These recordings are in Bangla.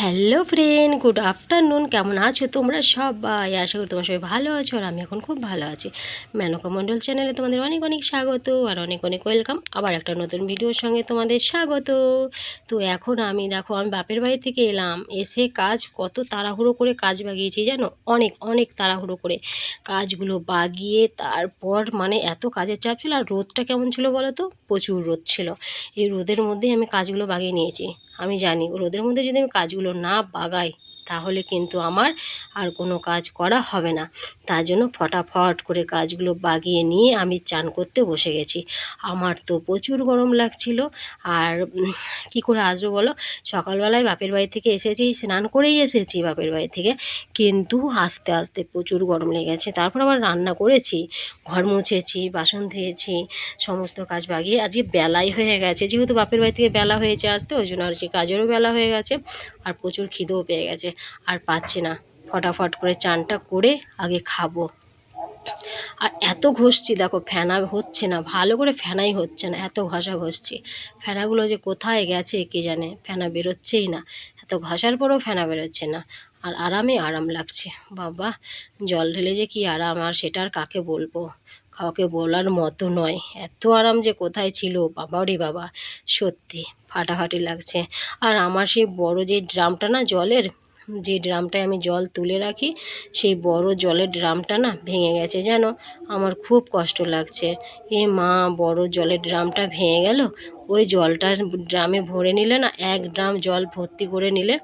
Hello friend, good afternoon. কেমন আছো তোমরা সবাই? আশা করি তোমরা সবাই ভালো আছো, আর আমি এখন খুব ভালো আছি। মেনকা মণ্ডল চ্যানেলে তোমাদের অনেক অনেক স্বাগত আর অনেক অনেক ওয়েলকাম। আবার একটা নতুন ভিডিওর সঙ্গে তোমাদের স্বাগত। তো এখন আমি বাপের বাড়ি থেকে এলাম, এসে কাজ কত তাড়াহুড়ো করে কাজ বাগিয়েছি জানো, অনেক অনেক তাড়াহুড়ো করে কাজগুলো বাগিয়ে তারপর এত কাজের চাপ ছিল। আর রোদটা কেমন ছিল বলো তো? প্রচুর রোদ ছিল। এই রোদের মধ্যেই আমি কাজগুলো বাগিয়ে নিয়েছি। আমি জানি রোদের মধ্যে যদি আমি কাজগুলো না বাগাই তাহলে কিন্তু আমার আর কোনো কাজ করা হবে না। তার জন্য ফটাফট করে কাজগুলো বাগিয়ে নিয়ে আমি চান করতে বসে গেছি। আমার তো প্রচুর গরম লাগছিল। আর কি করে আসবো বলো? সকালবেলায় বাপের বাড়ি থেকে এসেছি, স্নান করেই এসেছি বাপের বাড়ি থেকে, কিন্তু আস্তে আস্তে প্রচুর গরম লেগেছে। তারপর আবার রান্না করেছি, ঘর মুছেছি, বাসন ধুয়েছি, সমস্ত কাজ বাগিয়ে আজকে বেলাই হয়ে গেছে। যেহেতু বাপের বাড়ি থেকে বেলা হয়েছে আসতে, ওই জন্য আর কি কাজেরও বেলা হয়ে গেছে। আর প্রচুর খিদেও পেয়ে গেছে, আর পাচ্ছি না। ফটাফট করে চানটা করে আগে খাবো। আর এত ঘষছি দেখো, ফেনা হচ্ছে না, ভালো করে ফেনাই হচ্ছে না, এত ঘষা ঘষছি। ফেনাগুলো যে কোথায় গেছে কে জানে, ফেনা বেরোচ্ছেই না। এত ঘষার পরেও ফেনা বেরোচ্ছে না। আর আরাম লাগছে বাবা। জল ঢেলে যে কি আরাম, আর সেটা আর কাকে বলবো, কাউকে বলার মতো নয়। এত আরাম যে কোথায় ছিল বাবা রে বাবা, সত্যি ফাটাফাটি লাগছে। আর আমার সেই বড় যে ড্রামটা না জলের, যে ড্রামটায় আমি জল তুলে রাখি, সেই বড় জলের ড্রামটা না ভেঙে গেছে জানো। আমার খুব কষ্ট লাগছে। এ মা, বড় জলের ড্রামটা ভেঙে গেল। ওই জলটা ড্রামে ভরে নিলে না, এক ড্রাম জল ভর্তি করে নিলে,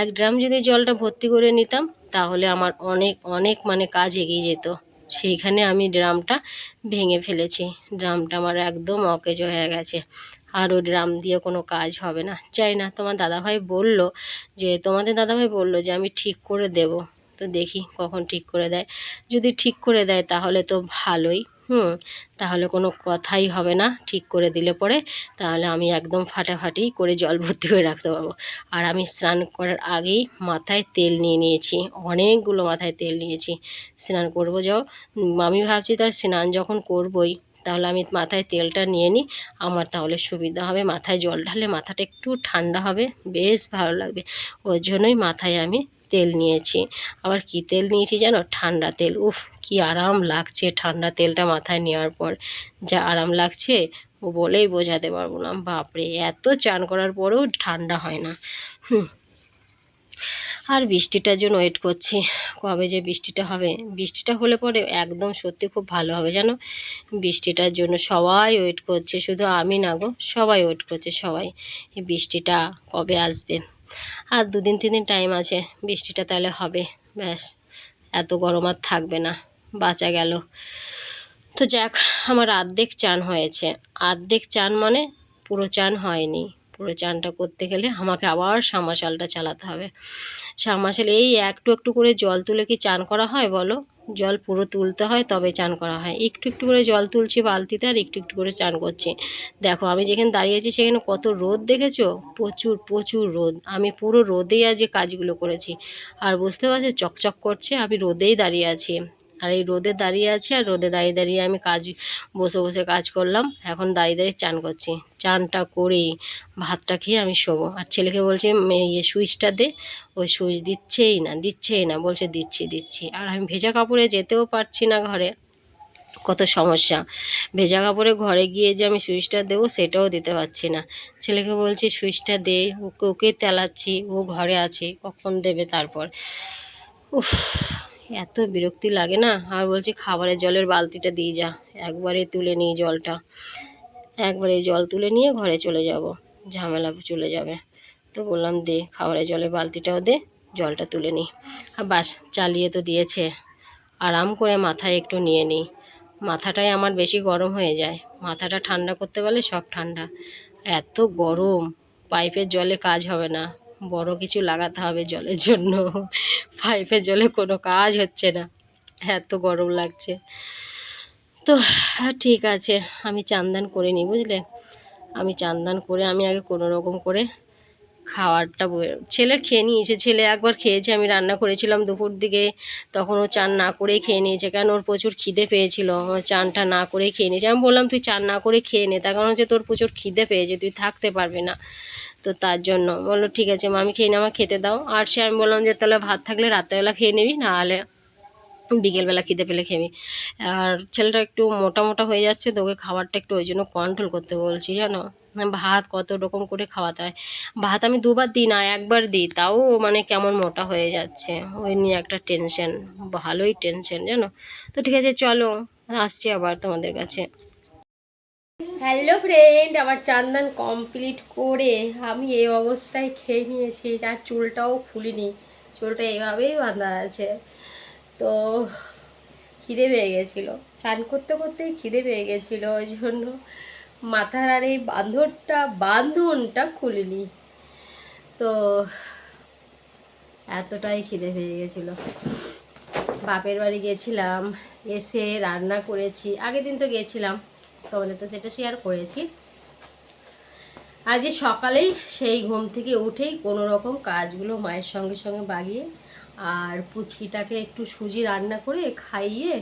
এক ড্রাম যদি জলটা ভর্তি করে নিতাম তাহলে আমার অনেক অনেক কাজ এগিয়ে যেত। সেইখানে আমি ড্রামটা ভেঙে ফেলেছি। ড্রামটা আমার একদম অকেজো হয়ে গেছে। আর ওই ড্রাম দিয়ে কোনো কাজ হবে না। চাই না, তোমাদের দাদাভাই বললো যে আমি ঠিক করে দেব। তো দেখি কখন ঠিক করে দেয়। যদি ঠিক করে দেয় তাহলে তো ভালোই। তাহলে কোনো কথাই হবে না, ঠিক করে দিলে পরে তাহলে আমি একদম ফাটাফাটি করে জল ভর্তি করে রাখতে পারবো। আর আমি স্নান করার আগেই মাথায় তেল নিয়ে নিয়েছি, অনেকগুলো মাথায় তেল নিয়েছি। স্নান করবো আমি ভাবছি তার স্নান যখন করবই, তাহলে আমি মাথায় তেলটা নিয়ে নিই। আমার তাহলে সুবিধা হবে, মাথায় জল ঢালে মাথাটা একটু ঠান্ডা হবে, বেশ ভালো লাগবে। ওই জন্যই মাথায় আমি তেল নিয়েছি। আবার কি তেল নিয়েছি জানো? ঠান্ডা তেল। উফ, কি আরাম লাগছে ঠান্ডা তেলটা মাথায় নেওয়ার পর, যা আরাম লাগছে ও বলেই বোঝাতে পারবো না। বাপরে, এত চান করার পরেও ঠান্ডা হয় না। আর বৃষ্টিটার জন্য ওয়েট করছি, কবে যে বৃষ্টিটা হবে। বৃষ্টিটা হলে পরে একদম সত্যি খুব ভালো হবে জানো। বৃষ্টিটার জন্য সবাই ওয়েট করছে, শুধু আমি না গো, সবাই ওয়েট করছে সবাই। এই বৃষ্টিটা কবে আসবে। আর 2 দিন 3 দিন টাইম আছে, বৃষ্টিটা তাহলে হবে। ব্যাস, এত গরম আর থাকবে না, বাঁচা গেল। তো যাক, আমার অর্ধেক চান হয়েছে। অর্ধেক চান পুরো চান হয়নি। পুরো চানটা করতে গেলে আমাকে আবার সাবমার্শালটা চালাতে হবে। সাবমার্শাল এই একটু একটু করে জল তুলে কি চান করা হয় বলো? জল পুরো তুলতে হয় তবে চান করা হয়। একটু একটু করে জল তুলছি বালতিতে, আর একটু একটু করে চান করছি। দেখো আমি যেখানে দাঁড়িয়েছি সেখানে কত রোদ দেখেছো? প্রচুর প্রচুর রোদ। আমি পুরো রোদেই আজ কাজগুলো করেছি। আর বুঝতে পারছো, চকচক করছে, আমি রোদেই দাঁড়িয়ে আছি। আর এই রোদে দাঁড়িয়ে আছি, আর রোদে দাঁড়িয়ে দাঁড়িয়ে আমি বসে বসে কাজ করলাম। এখন দাঁড়িয়ে দাঁড়িয়ে চান করছি। চানটা করেই ভাতটা খেয়ে আমি শোবো। আর ছেলেকে বলছি সুইচটা দে। ওই সুইচ দিচ্ছেই না, বলছে দিচ্ছি দিচ্ছি। আর আমি ভেজা কাপড়ে যেতেও পারছি না ঘরে, কত সমস্যা। ভেজা কাপড়ে ঘরে গিয়ে যে আমি সুইচটা দেবো সেটাও দিতে পারছি না। ছেলেকে বলছি সুইচটা দে, ওকে তেলাচ্ছি, ও ঘরে আছে, কখন দেবে তারপর। উফ, এত বিরক্তি লাগে না। আর বলছি খাবারের জলের বালতিটা দিয়ে যা, একবারে তুলে নিই জলটা, একবারে জল তুলে নিয়ে ঘরে চলে যাব, ঝামেলা চলে যাবে। তো বললাম দে, খাবারের জলের বালতিটাও দে, জলটা তুলে নিই। আর বাস, চালিয়ে তো দিয়েছে। আরাম করে মাথায় একটু নিয়ে নিই। মাথাটাই আমার বেশি গরম হয়ে যায়। মাথাটা ঠান্ডা করতে পারলে সব ঠান্ডা। এত গরম, পাইপের জলে কাজ হবে না, বড় কিছু লাগাতে হবে জলের জন্য। পাইপের জলে কোনো কাজ হচ্ছে না, এত গরম লাগছে। তো ঠিক আছে, আমি চান করে নিই বুঝলে। আমি চান করে আমি আগে কোনো রকম করে খাবারটা ছেলে খেয়ে নিয়েছে। ছেলে একবার খেয়েছে, আমি রান্না করেছিলাম দুপুর দিকে, তখন ও চান না করেই খেয়ে নিয়েছে। কেন, ওর প্রচুর খিদে পেয়েছিল, ও চানটা না করেই খেয়ে নিয়েছে। আমি বললাম তুই চান না করে খেয়ে নে, তার কারণ হচ্ছে তোর প্রচুর খিদে পেয়েছে, তুই থাকতে পারবি না। তো তার জন্য বললো ঠিক আছে মা আমি খেয়ে নিই, আমার খেতে দাও। আর সে আমি বললাম যে তাহলে ভাত থাকলে রাত্রেবেলা খেয়ে নিবি, নাহলে বিকেলবেলা খিদে পেলে খেবি। আর ছেলেটা একটু মোটা মোটা হয়ে যাচ্ছে, তো ওকে খাবারটা একটু ওই জন্য কন্ট্রোল করতে বলছি জানো। ভাত কত রকম করে খাওয়াতে হয়, ভাত আমি 2বার দিই না 1বার দিই, তাও মানে কেমন মোটা হয়ে যাচ্ছে, ওই নিয়ে একটা টেনশন, ভালোই টেনশন জানো। তো ঠিক আছে চলো, আসছি আবার তোমাদের কাছে। হ্যালো ফ্রেন্ড, আবার চান্দান কমপ্লিট করে আমি এই অবস্থায় খেয়ে নিয়েছি, আর চুলটাও খুলিনি, চুলটা এইভাবেই বাঁধা আছে। তো খিদে পেয়ে গেছিলো, চান করতে করতেই খিদে পেয়ে গেছিলো, ওই জন্য মাথার আর এই বাঁধনটা খুলিনি। তো এতটাই খিদে পেয়ে গেছিলো। বাপের বাড়ি গেছিলাম, এসে রান্না করেছি, আগের দিন তো গেছিলাম, তোমাদের তো সেটা শেয়ার করেছি। আজ সকালেই সেই ঘুম থেকে উঠেই কোনো রকম কাজগুলো মায়ের সঙ্গে সঙ্গে বাগিয়ে, আর পুচকিটাকে একটু সুজি রান্না করে খাইয়ে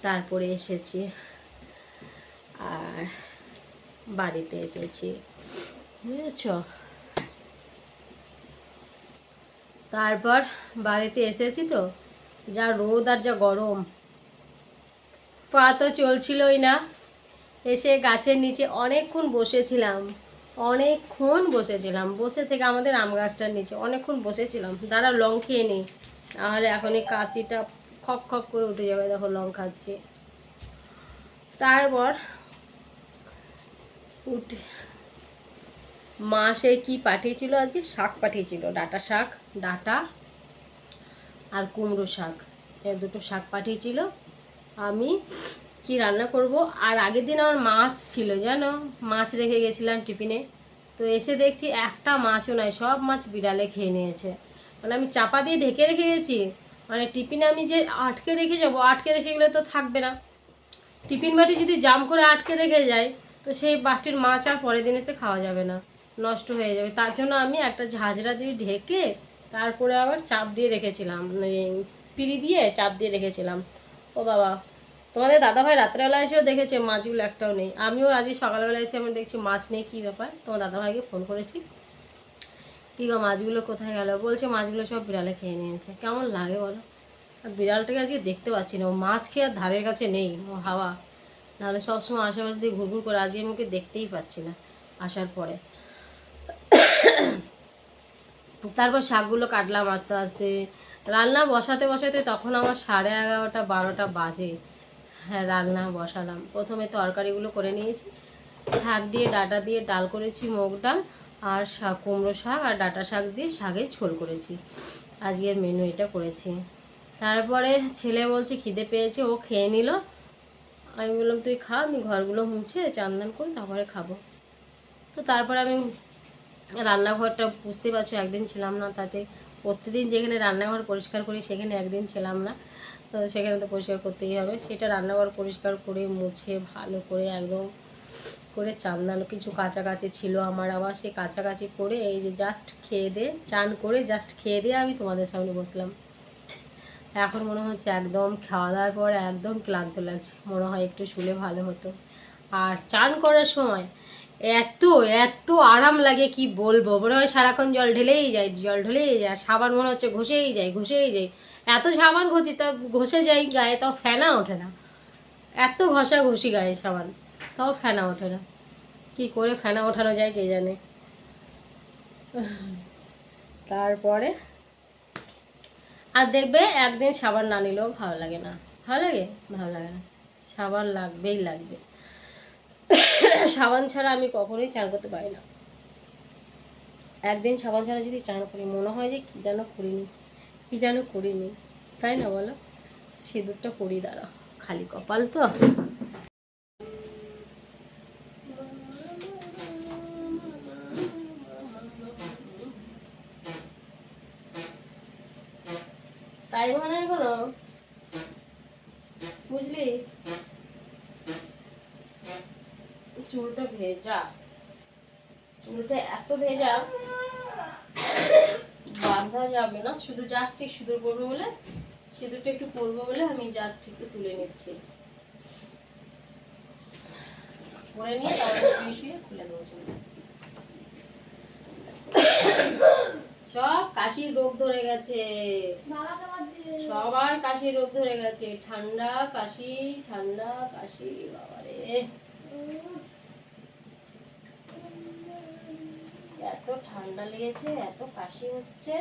তারপরে এসেছি, আর বাড়িতে এসেছি, বুঝেছ। তারপর বাড়িতে এসেছি, তো যা রোদ আর যা গরম, পা তো চলছিলই না। এসে গাছের নিচে অনেকক্ষণ বসে থেকে আমাদের আম গাছটার নিচে অনেকক্ষণ বসেছিলাম। দাঁড়া লং খেয়ে নিই, নাহলে এখন এই কাশিটা খক খক করে উঠে যাবে, দেখো লং খাচ্ছি। তারপর উঠে মা সেই কী পাঠিয়েছিল, আজকে শাক পাঠিয়েছিল, ডাঁটা আর কুমড়ো শাক, এই দুটো শাক পাঠিয়েছিল। আমি কি রান্না করব, আর আগের দিন আমার মাছ ছিল জানো, মাছ রেখে গেছিলাম টিফিনে। তো এসে দেখছি একটা মাছও নাই, সব মাছ বিড়ালে খেয়ে নিয়েছে। মানে আমি চাপা দিয়ে ঢেকে রেখে গেছি, মানে টিফিনে আমি যে আটকে রেখে যাব, আটকে রেখে গেলে তো থাকবে না। টিফিন বাটি যদি জাম করে আটকে রেখে যায়, তো সেই বাটির মাছ আর পরের দিন এসে খাওয়া যাবে না, নষ্ট হয়ে যাবে। তার জন্য আমি একটা ঝাঁঝরা দিয়ে ঢেকে তারপরে আবার চাপ দিয়ে রেখেছিলাম, পিঁড়ি দিয়ে চাপ দিয়ে রেখেছিলাম। ও বাবা, তোমাদের দাদাভাই রাত্রেবেলা এসেও দেখেছে মাছগুলো একটাও নেই। আমিও আজকে সকালবেলা এসে আমি দেখছি মাছ নেই, কী ব্যাপার। তোমার দাদাভাইকে ফোন করেছি, কী গো মাছগুলো কোথায় গেল, বলছে মাছগুলো সব বিড়ালে খেয়ে নিয়েছে। কেমন লাগে বলো, আর বিড়ালটাকে আজকে দেখতে পাচ্ছি না, ও মাছ খেয়ে আর ধারের কাছে নেই, ও হাওয়া, নাহলে সবসময় আশেপাশে দিয়ে ঘুরঘুর করে, আজকে আমাকে দেখতেই পাচ্ছি না আসার পরে। তারপর শাকগুলো কাটলাম আস্তে আস্তে, রান্না বসাতে তখন আমার 11:30 12টা বাজে। হ্যাঁ, রান্না বসালাম, প্রথমে তরকারিগুলো করে নিয়েছি, শাক দিয়ে ডাঁটা দিয়ে ডাল করেছি, মুগ ডাল, আর কুমড়ো শাক আর ডাঁটা শাক দিয়ে শাকের ঝোল করেছি, আজকের মেনু এটা করেছি। তারপরে ছেলে বলছে খিদে পেয়েছে, ও খেয়ে নিল। আমি বললাম তুই খা, আমি ঘরগুলো মুছে চান করে তারপরে খাবো। তো তারপরে আমি রান্নাঘরটা বুঝতে পারছো একদিন ছিলাম না, তাতে প্রতিদিন যেখানে রান্নাঘর পরিষ্কার করি সেখানে একদিন ছিলাম না, তো সেখানে তো পরিষ্কার করতেই হবে। সেটা রান্নাঘর পরিষ্কার করে মুছে ভালো করে একদম করে চান্দানো, কিছু কাছাকাছি ছিল আমার, আবার সে কাছাকাছি করে এই যে জাস্ট খেয়ে দিয়ে চান করে জাস্ট খেয়ে দিয়ে আমি তোমাদের সামনে বসলাম। এখন মনে হচ্ছে একদম খাওয়া দাওয়ার পর একদম ক্লান্ত লাগছে, মনে হয় একটু শুলে ভালো হতো। আর চান করার সময় এত এত আরাম লাগে কি বলবো, মনে হয় সারাক্ষণ জল ঢেলেই যায়, সাবান মনে হচ্ছে ঘষেই যায়। এত সাবান ঘষি তা ঘষে যাই গায়ে, তাও ফেনা ওঠে না, এত ঘষা ঘষি গায়ে সাবান, তাও ফেনা ওঠে না। কি করে ফেনা ওঠানো যায় কে জানে। তারপরে আর দেখবে একদিন সাবান না নিলেও ভালো লাগে না, ভালো লাগে না, সাবান লাগবে। সাবান ছাড়া আমি কখনোই চান করতে পারি না। একদিন সাবান ছাড়া যদি চান করি মনে হয় যে কি যেন করিনি, তাই না বলো। সিঁদুরটা পরি, দাঁড়া, খালি কপাল তো। তাই মনে হয় কোনো, বুঝলি, চুলটা এত ভেজা বাঁধা যাবে না, শুধু জাস্ট সিঁদুর পরবো বলে, সিঁদুরটা একটু পরবো বলে আমি জাস্ট একটু তুলে নিচ্ছি, পরে নিয়ে তারপরে শুয়ে খুলে দেবো চুলটা। সব কাশির রোগ ধরে গেছে, সবার কাশির রোগ ধরে গেছে, ঠান্ডা কাশি ঠান্ডা কাশি, বাবারে এত ঠান্ডা লেগেছে, এত কাশি হচ্ছে।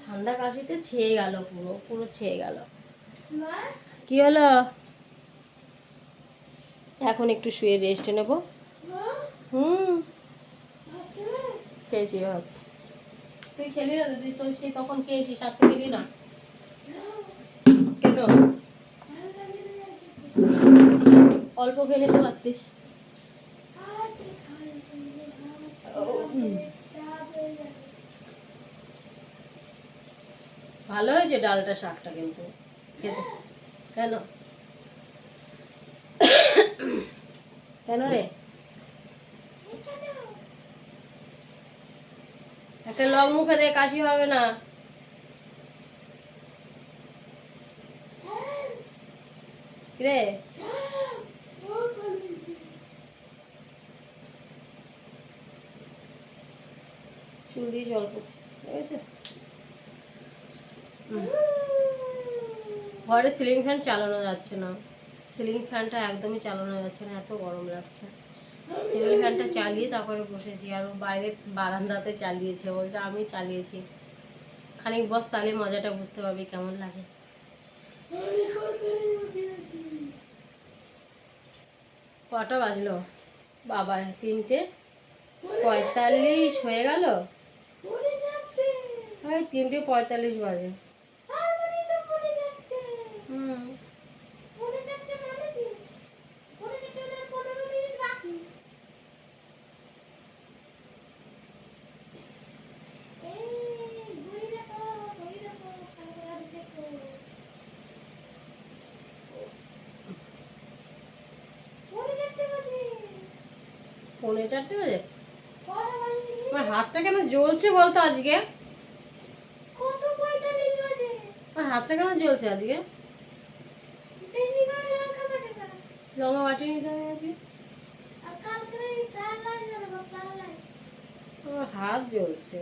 ঠান্ডা কাশিতে ছেয়ে গেল, পুরো পুরো ছেয়ে গেল। কি হলো? এখন একটু শুয়ে রেস্ট নেব। খেয়েছি ভাত। তুই খেলি না? তুই তো সেই তখন খেয়েছিস, সাথে খেলি না কেন? অল্প খেয়ে নিতে পারতিস। ভালো হয়েছে ডালটা, শাকটা কিন্তু খেতে। কেন কেন রে? একটা লং মুখে দিয়ে কাশি হবে না। রে চুল দিয়ে জল পড়ছে, বুঝেছো? ঘরে সিলিং ফ্যান চালানো যাচ্ছে না, সিলিং ফ্যানটা একদমই চালানো যাচ্ছে না, এত গরম লাগছে। সিলিং ফ্যানটা চালিয়ে তারপরে বসেছি, আর বাইরে বারান্দাতে চালিয়েছে, বলছে আমি চালিয়েছি। খানিক বস, তাহলে মজাটা বুঝতে পারবি কেমন লাগে। কটা বাজলো বাবা? 3:45 হয়ে গেল। 3:45 বাজে। পৌনে 4টে বাজে। আমার হাতটা কেন জ্বলছে বলতো আজকে? আমার হাতটা কেন জ্বলছে আজকে? লঙ্কা বাটি নিতে হবে আজকে। আমার হাত জ্বলছে।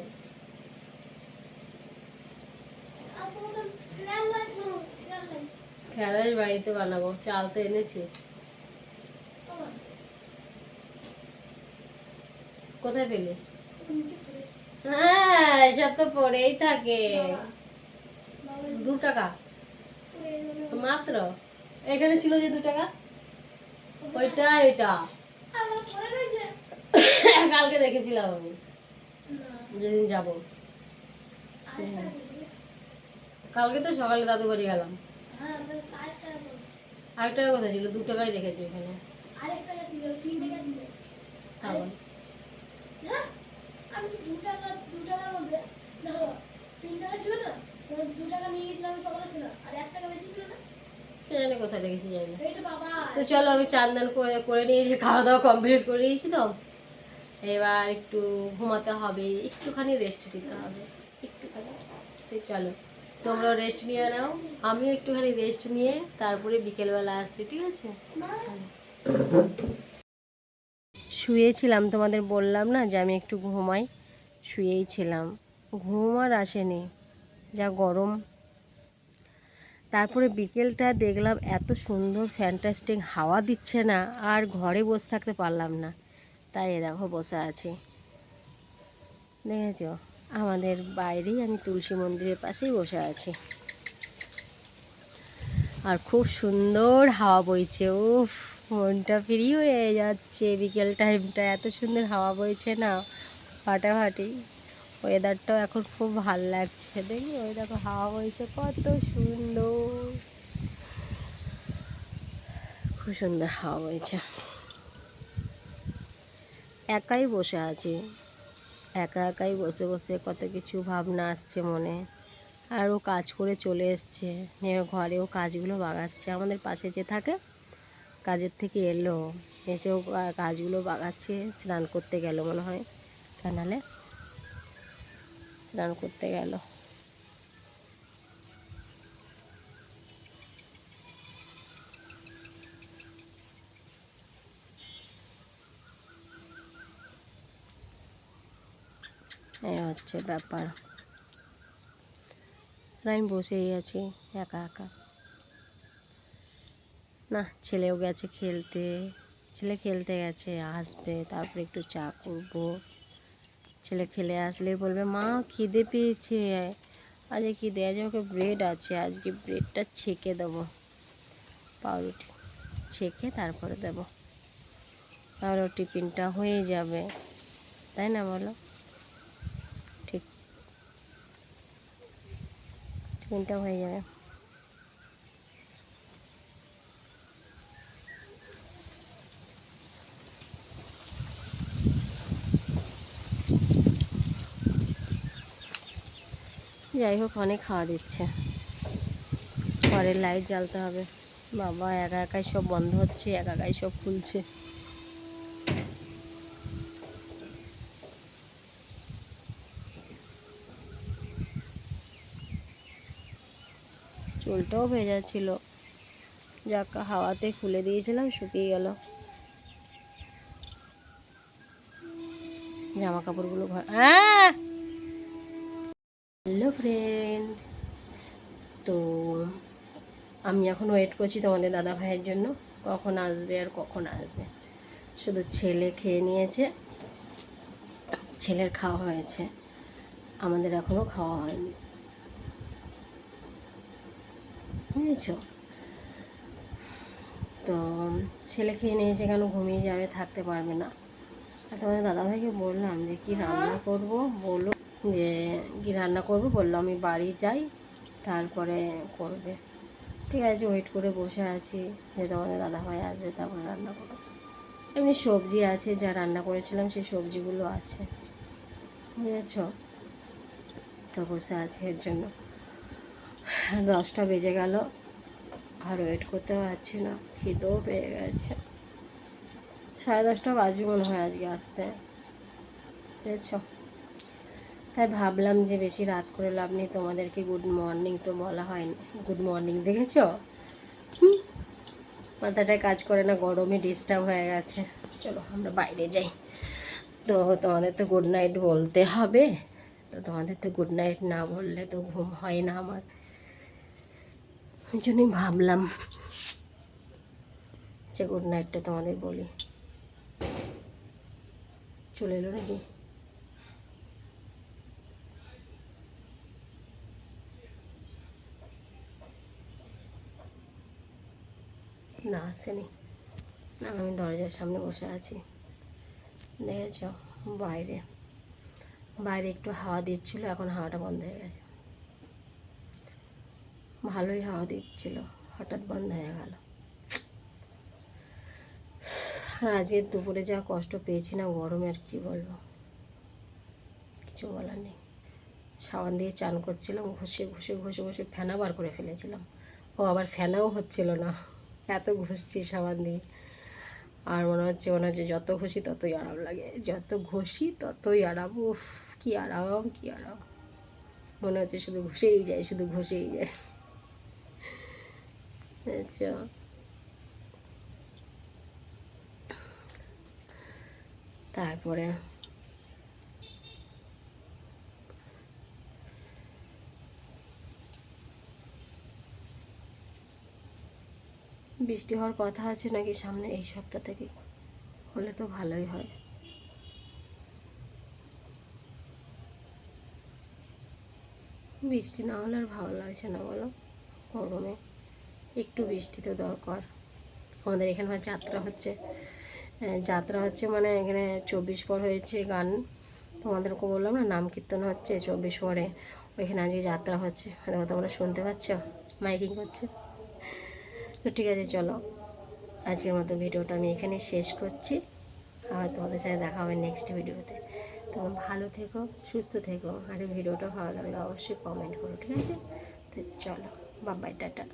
ফ্রাইড রাইস বাড়িতে বানাবো, চাল তো এনেছি। কোথায় পেলে? হ্যাঁ, এসব তো পড়েই থাকে। 2 টাকা মাত্র। এখানে ছিল যে 2 টাকা, ওইটা এটা কালকে দেখেছিলাম আমি, যেদিন যাবো। কালকে তো সকালে দাদু বাড়ি গেলাম। আরেক টাকা কোথায় ছিল? 2 টাকাই রেখেছি এখানে। কোথায় রেখেছি জানি না। তো চলো, আমি চান করে নিয়েছি, খাওয়া দাওয়া কমপ্লিট করে নিয়েছি, তো এবার একটু ঘুমাতে হবে, একটুখানি রেস্ট নিতে হবে, একটুখানি। তো চলো, তোমরা রেস্ট নিয়ে নাও, আমিও একটুখানি রেস্ট নিয়ে তারপরে বিকেলবেলা আসছি, ঠিক আছে? শুয়েছিলাম, তোমাদের বললাম না যে আমি একটু ঘুমাই, শুয়েই ছিলাম, ঘুম আর আসেনি, যা গরম। তারপরে বিকেলটা দেখলাম এত সুন্দর ফ্যান্টাস্টিক হাওয়া দিচ্ছে না, আর ঘরে বসে থাকতে পারলাম না, তাই দেখো বসে আছি। দেখেছো, আমাদের বাইরেই, আমি তুলসী মন্দিরের পাশেই বসে আছি, আর খুব সুন্দর হাওয়া বইছে। উফ, মনটা ফ্রি হয়ে যাচ্ছে, বিকেল টাইমটা এত সুন্দর হাওয়া বইছে না, ফাটাফাটি। ওয়েদারটাও এখন খুব ভাল লাগছে, দেখি ওই দেখো হাওয়া বইছে কত সুন্দর, খুব সুন্দর হাওয়া বইছে। একাই বসে আছি, একা একাই বসে বসে কত কিছু ভাবনা আসছে মনে। আর ও কাজ করে চলে এসছে, ঘরেও কাজগুলো বাগাচ্ছে, আমাদের পাশে যে থাকে, কাজের থেকে এলো, এসে ও কাজগুলো বাগাচ্ছে। স্নান করতে গেল মনে হয়, কানালে স্নান করতে গেল। এই হচ্ছে ব্যাপার। আর আমি বসেই আছি একা একা। না, ছেলেও গেছে খেলতে, ছেলে খেলতে গেছে, আসবে, তারপরে একটু চা করবো। ছেলে খেলে আসলেই বলবে মা খিদে পেয়েছে, আজকে খিদে আছে, ওকে ব্রেড আছে, আজকে ব্রেডটা ছেঁকে দেবো, পাউরুটি ছেঁকে তারপরে দেবো, তাহলে ওর টিফিনটা হয়ে যাবে, তাই না বলো? ঠিক, টিফিনটা হয়ে যাবে। যাই হোক, অনেক খাওয়া দিচ্ছে, ঘরের লাইট জ্বালতে হবে। বাবা একা একাই সব বন্ধ হচ্ছে, একা একাই সব খুলছে। চুলটাও ভেজা ছিল, যাক হাওয়াতে খুলে দিয়েছিলাম, শুকিয়ে গেল। জামা কাপড়গুলো হ্যালো ফ্রেন্ড, তো আমি এখন ওয়েট করছি তোমাদের দাদা ভাইয়ের জন্য, কখন আসবে আর কখন আসবে। শুধু ছেলে খেয়ে নিয়েছে, ছেলের খাওয়া হয়েছে, আমাদের এখনও খাওয়া হয়নি, বুঝেছ? তো ছেলে খেয়ে নিয়েছে, কেন ঘুমিয়ে যাবে, থাকতে পারবে না। আর তোমাদের দাদাভাইকে বললাম যে কী রান্না করব, বলো যে কী রান্না করব, বললো আমি বাড়ি যাই তারপরে করবে। ঠিক আছে, ওয়েট করে বসে আছি যে তোমাদের দাদাভাই আসবে তারপরে রান্না করবো। এমনি সবজি আছে, যা রান্না করেছিলাম সেই সবজিগুলো আছে, বুঝেছ? তো বসে আছে এর জন্য। 10টা বেজে গেল, আর ওয়েট করতে পারছি না, খিদেও পেয়ে গেছে। 10:30 বাজবে মনে হয় আজকে আসতে, বুঝেছ? তাই ভাবলাম যে বেশি রাত করে লাভ নেই, তোমাদেরকে গুড মর্নিং তো বলা হয়নি। গুড মর্নিং, দেখেছ? মাথাটায় কাজ করে না, গরমে ডিস্টার্ব হয়ে গেছে। চলো আমরা বাইরে যাই। তো তোমাদের তো গুড নাইট বলতে হবে, তো তোমাদের তো গুড নাইট না বললে তো ঘুম হয় না আমার, ওই জন্যই ভাবলাম যে গুড নাইটটা তোমাদের বলি। চলে এলো নাকি? না, আসেনি। না, আমি দরজার সামনে বসে আছি, দেখেছ? বাইরে বাইরে একটু হাওয়া দিচ্ছিল, এখন হাওয়াটা বন্ধ হয়ে গেছে। ভালোই হাওয়া দিচ্ছিল, হঠাৎ বন্ধ হয়ে গেল। আর আজকে দুপুরে যা কষ্ট পেয়েছি না গরমে, আর কি বলবো, কিছু বলার নেই। সাবান দিয়ে চান করছিলাম, ঘষে ঘষে ঘষে ঘষে ফেনা বার করে ফেলেছিলাম। ও আবার ফেনাও হচ্ছিল না, এত ঘষছি সাবান দিয়ে। আর মনে হচ্ছে যত ঘষি ততই আরাম লাগে, যত ঘষি ততই আরাম। উফ, কি আরাম, কি আরাম, মনে হচ্ছে শুধু ঘষেই যায়, শুধু ঘষেই যায়। আচ্ছা, তারপরে বৃষ্টি হওয়ার কথা আছে নাকি সামনে এই সপ্তাহ থেকে, হলে তো ভালোই হয়। বৃষ্টি না হলে আর ভালো লাগছে না বলো, গরমে একটু বৃষ্টি তো দরকার। আমাদের এখানে যাত্রা হচ্ছে, যাত্রা হচ্ছে মানে এখানে 24 পর হয়েছে গান, তোমাদেরকে বললাম না নাম কীর্তন হচ্ছে 24 পরে, ওইখানে আজকে যাত্রা হচ্ছে, তোমরা শুনতে পাচ্ছ, মাইকিং করছে। তো ঠিক আছে, চলো আজকের মতো ভিডিওটা আমি এখানে শেষ করছি, আর তোমাদের সাথে দেখা হবে নেক্সট ভিডিওতে। তোমরা ভালো থেকো, সুস্থ থেকো, আর ভিডিওটা ভালো লাগলে অবশ্যই কমেন্ট করো, ঠিক আছে? তো চলো, বাই, টাটা,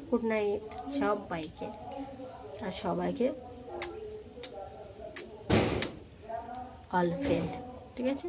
গুড নাইট সবাইকে, আর সবাইকে অল ফ্রেন্ড, ঠিক আছে?